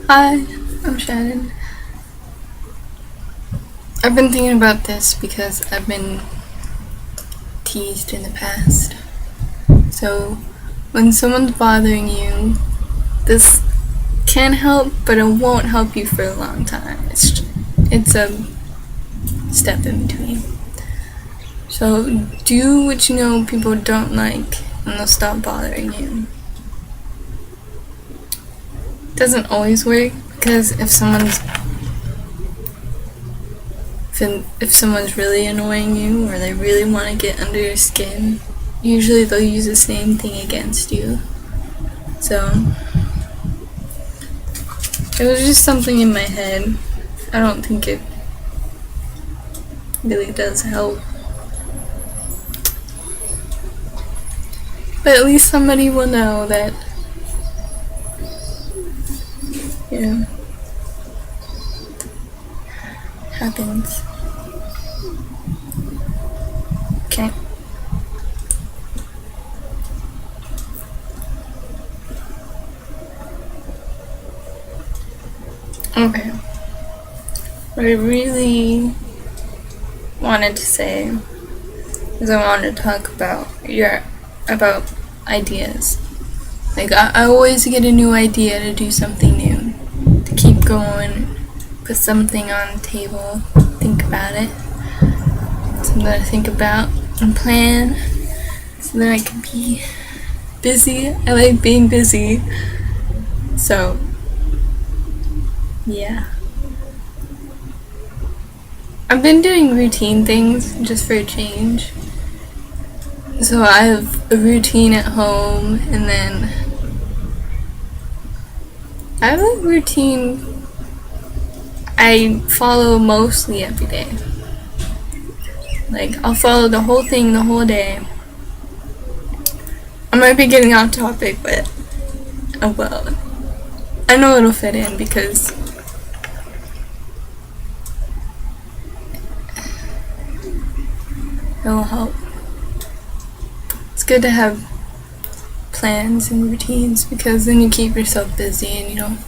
Hi, I'm Shannon. I've been thinking about this because I've been teased in the past. So, when someone's bothering you, this can help, but it won't help you for a long time. It's a step in between. So, do what you know people don't like, and they'll stop bothering you. It doesn't always work, because if someone's really annoying you or they really want to get under your skin, usually they'll use the same thing against you. So it was just something in my head. I don't think it really does help. But at least somebody will know that, happens. Okay. Okay. What I really wanted to say is I wanted to talk about ideas. Like I always get a new idea to do something new, to keep going, put something on the table, think about it, something to think about and plan, so that I can be busy. I like being busy. So, yeah. I've been doing routine things just for a change. So I have a routine at home, and then I have a routine I follow mostly every day. Like, I'll follow the whole thing the whole day. I might be getting off topic, but oh well. I know it'll fit in because it'll help. It's good to have plans and routines because then you keep yourself busy and you don't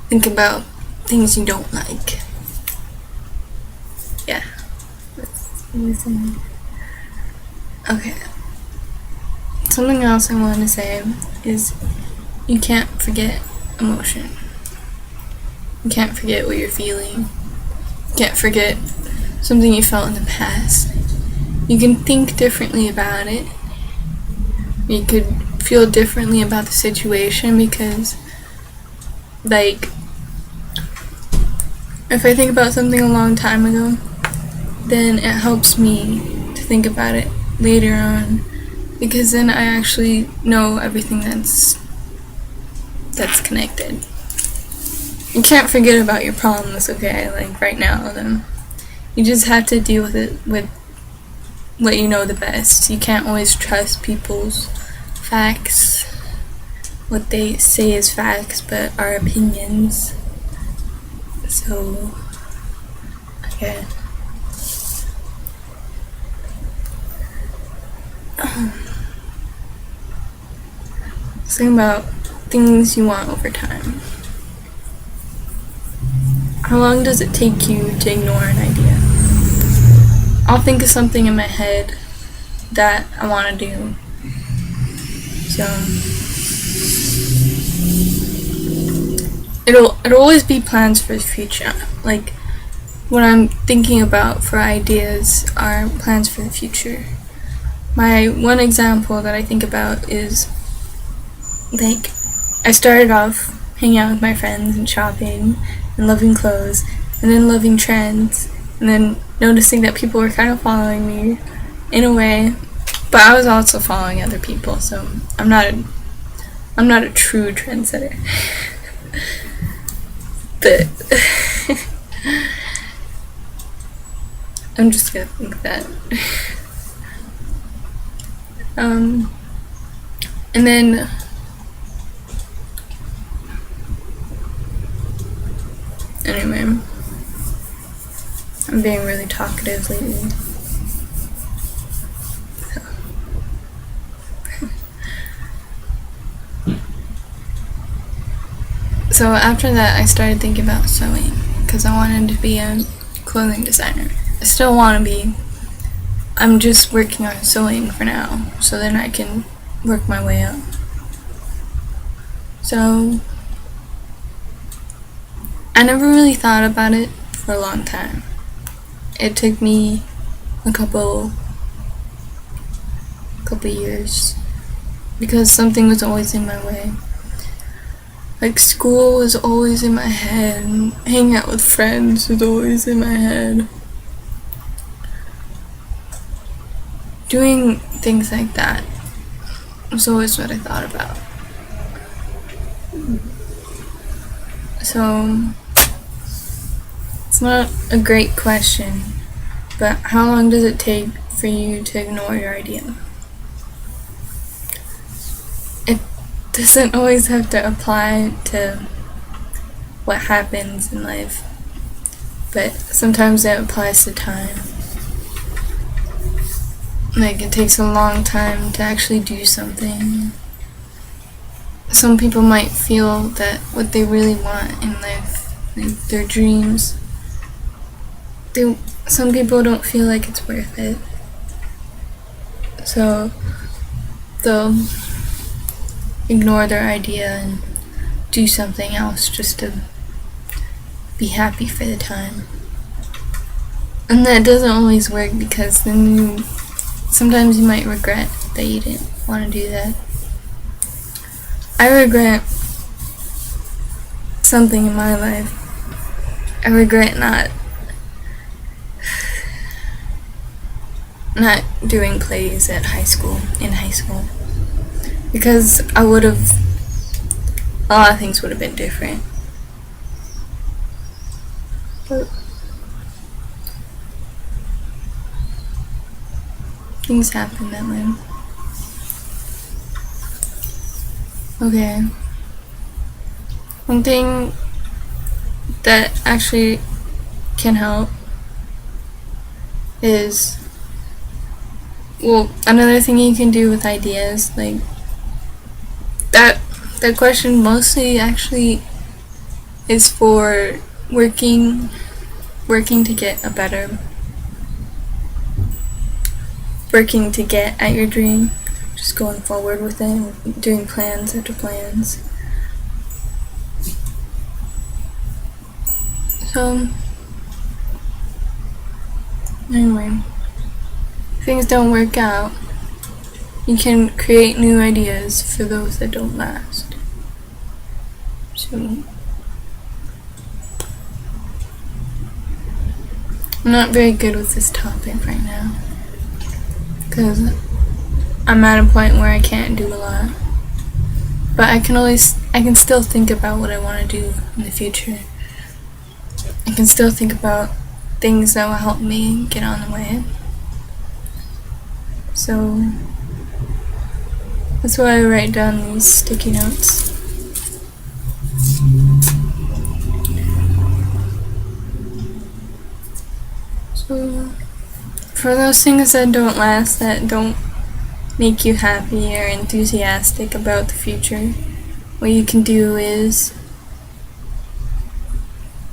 think about things you don't like. Yeah. Okay. Something else I wanted to say is you can't forget emotion. You can't forget what you're feeling. You can't forget something you felt in the past. You can think differently about it. You could feel differently about the situation because, like, if I think about something a long time ago, then it helps me to think about it later on because then I actually know everything that's connected. You can't forget about your problems, okay, like right now, then you just have to deal with it with what you know the best. You can't always trust people's facts, what they say is facts, but are opinions. So, okay. Think about things you want over time. How long does it take you to ignore an idea? I'll think of something in my head that I want to do. So it'll always be plans for the future. Like what I'm thinking about for ideas are plans for the future. My one example that I think about is like I started off hanging out with my friends and shopping and loving clothes and then loving trends and then noticing that people were kind of following me in a way, but I was also following other people, so I'm not a true trendsetter. But I'm just gonna think that. And then anyway, I'm being really talkative lately. So after that, I started thinking about sewing because I wanted to be a clothing designer. I still want to be. I'm just working on sewing for now, so then I can work my way up. So I never really thought about it for a long time. It took me a couple years because something was always in my way. Like school was always in my head, and hanging out with friends was always in my head. Doing things like that was always what I thought about. So, it's not a great question, but how long does it take for you to ignore your idea? It doesn't always have to apply to what happens in life, but sometimes it applies to time. Like, it takes a long time to actually do something. Some people might feel that what they really want in life, like their dreams, some people don't feel like it's worth it. So they'll ignore their idea and do something else just to be happy for the time. And that doesn't always work, because then sometimes you might regret that you didn't want to do that. I regret something in my life. I regret not doing plays in high school, because a lot of things would have been different. But things happen that way. Okay. One thing that actually can help is, another thing you can do with ideas, like that question mostly actually is for working to get at your dream. Just going forward with it, doing plans after plans. So, anyway, if things don't work out, you can create new ideas for those that don't last. So, I'm not very good with this topic right now, because I'm at a point where I can't do a lot, but I can still think about what I want to do in the future. I can still think about things that will help me get on the way. So that's why I write down these sticky notes. So for those things that don't last, that don't make you happy or enthusiastic about the future, what you can do is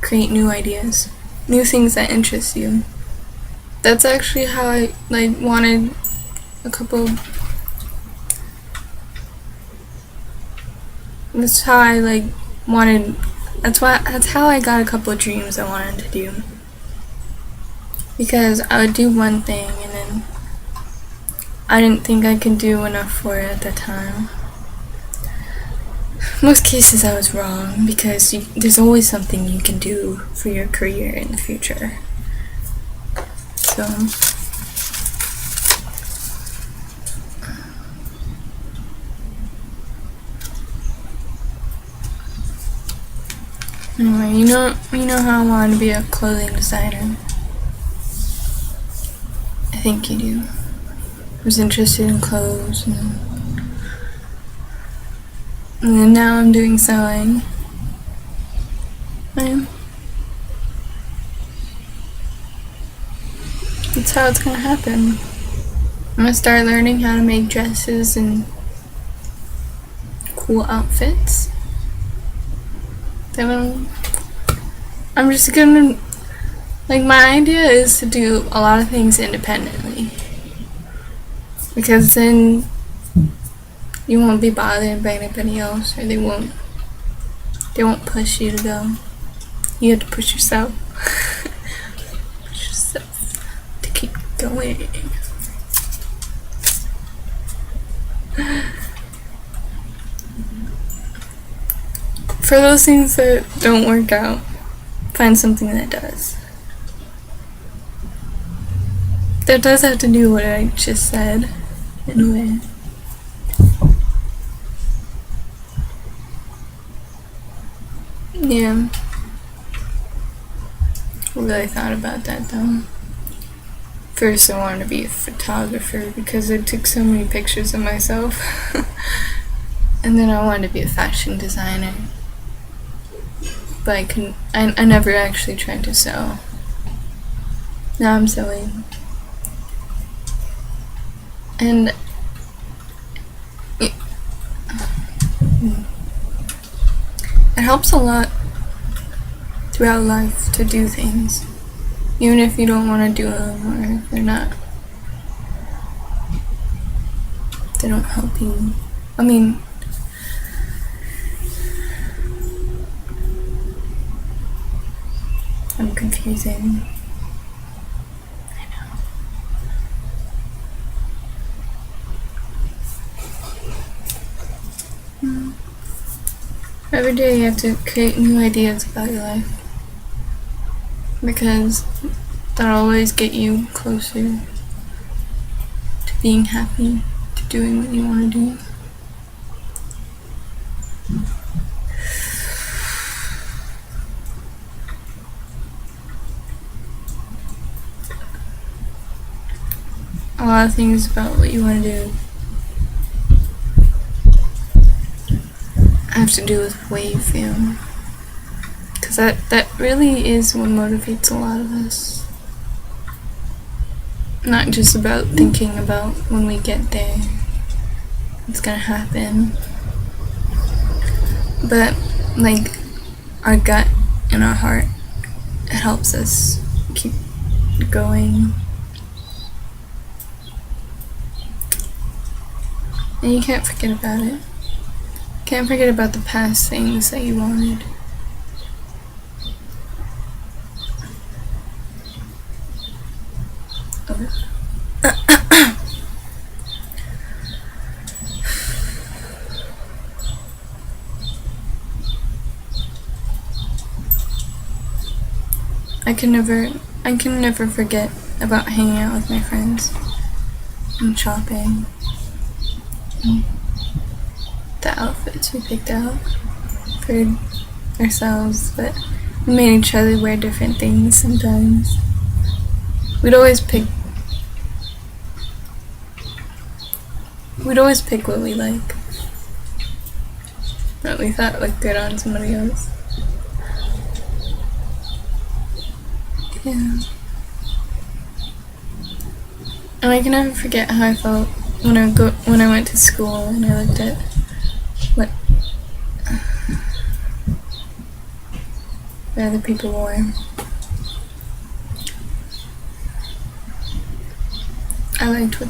create new ideas, new things that interest you. That's actually how I wanted a couple. That's how I wanted. That's how I got a couple of dreams I wanted to do. Because I would do one thing and then I didn't think I could do enough for it at the time. Most cases I was wrong, because there's always something you can do for your career in the future. So, anyway, you know how I want to be a clothing designer. I think you do. I was interested in clothes, and then now I'm doing sewing. That's how it's gonna happen. I'm gonna start learning how to make dresses and cool outfits. Then I'm just gonna, like, my idea is to do a lot of things independently, because then you won't be bothered by anybody else, or they won't push you to go. You have to push yourself. Push yourself to keep going. For those things that don't work out, find something that does. That does have to do what I just said, in a way. Yeah. I really thought about that though. First I wanted to be a photographer because I took so many pictures of myself. And then I wanted to be a fashion designer. But I never actually tried to sew. Now I'm sewing. And it helps a lot throughout life to do things, even if you don't want to do them, or if they don't help you. I mean, I'm confusing. I know. Every day you have to create new ideas about your life, because that'll always get you closer to being happy, to doing what you want to do. A lot of things about what you want to do have to do with the way you feel, because that really is what motivates a lot of us. Not just about thinking about when we get there, it's gonna happen, but like our gut and our heart, it helps us keep going. And you can't forget about it. Can't forget about the past things that you wanted. I can never forget about hanging out with my friends and shopping. And the outfits we picked out for ourselves, but we made each other wear different things sometimes. We'd always pick what we like, that we thought looked good on somebody else. Yeah. And I can never forget how I felt when I went to school and I looked at what other people wore. I liked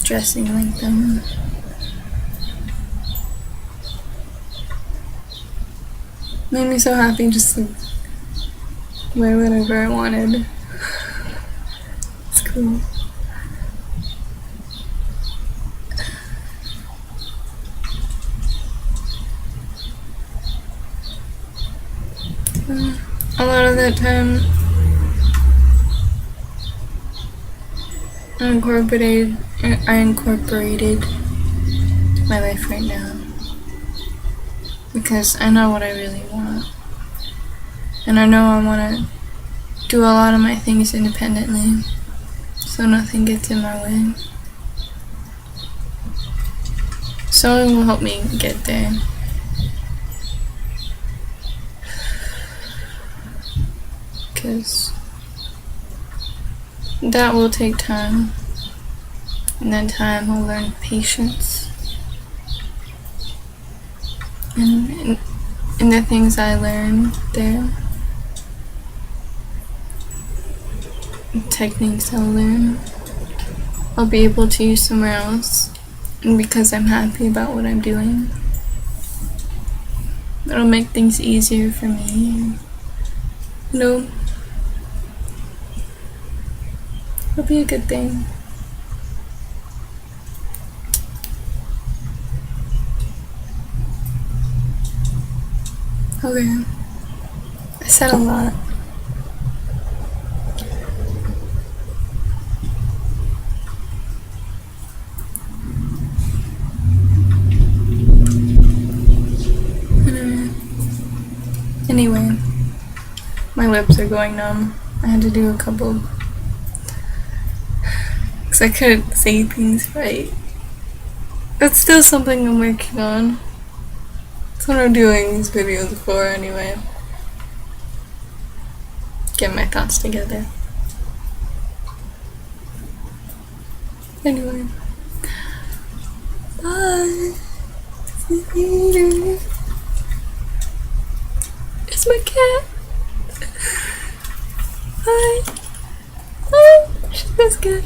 dressing like them. Made me so happy just to wear whatever I wanted. It's cool. A lot of that time I incorporated my life right now, because I know what I really want, and I know I want to do a lot of my things independently, so nothing gets in my way. Someone will help me get there. Because that will take time, and then time will learn patience, and the things I learn there, techniques I'll learn, I'll be able to use somewhere else, and because I'm happy about what I'm doing, it'll make things easier for me. You know, it'll be a good thing. Okay, I said a lot. Anyway, my lips are going numb. I had to do a couple, because I couldn't say things right. That's still something I'm working on. That's what I'm doing these videos for anyway. Get my thoughts together. Anyway. Bye. See you later. It's my cat. Hi. Oh, she feels good.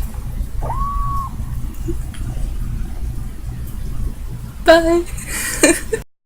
Bye.